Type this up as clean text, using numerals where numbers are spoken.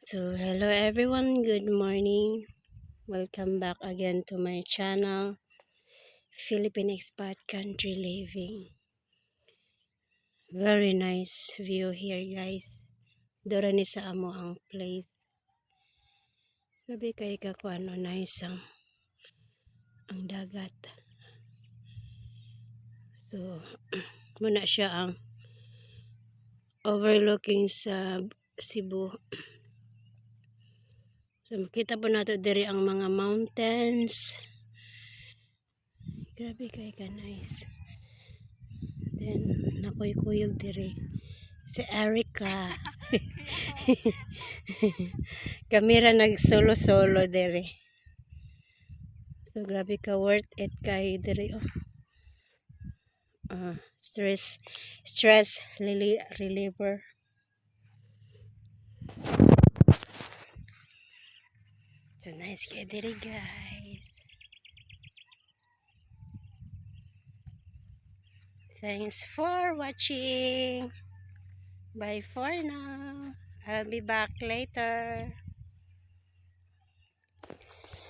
So, hello everyone, good morning. Welcome back again to my channel, Philippine Expat Country Living. Very nice view here, guys. Dora ni sa amo ang place. Sabi kay ka kung ano, nice ang dagat. So, muna siya ang overlooking sa Cebu. So, makita po natin diri ang mga mountains. Grabe kay ka nice. Then, nakuy-kuyog diri. Si Erica. Kamera nag-solo-solo diri. So, grabe ka worth it kay diri. Stress reliever. So, nice kay diri, guys. Thanks for watching. Bye for now. I'll be back later.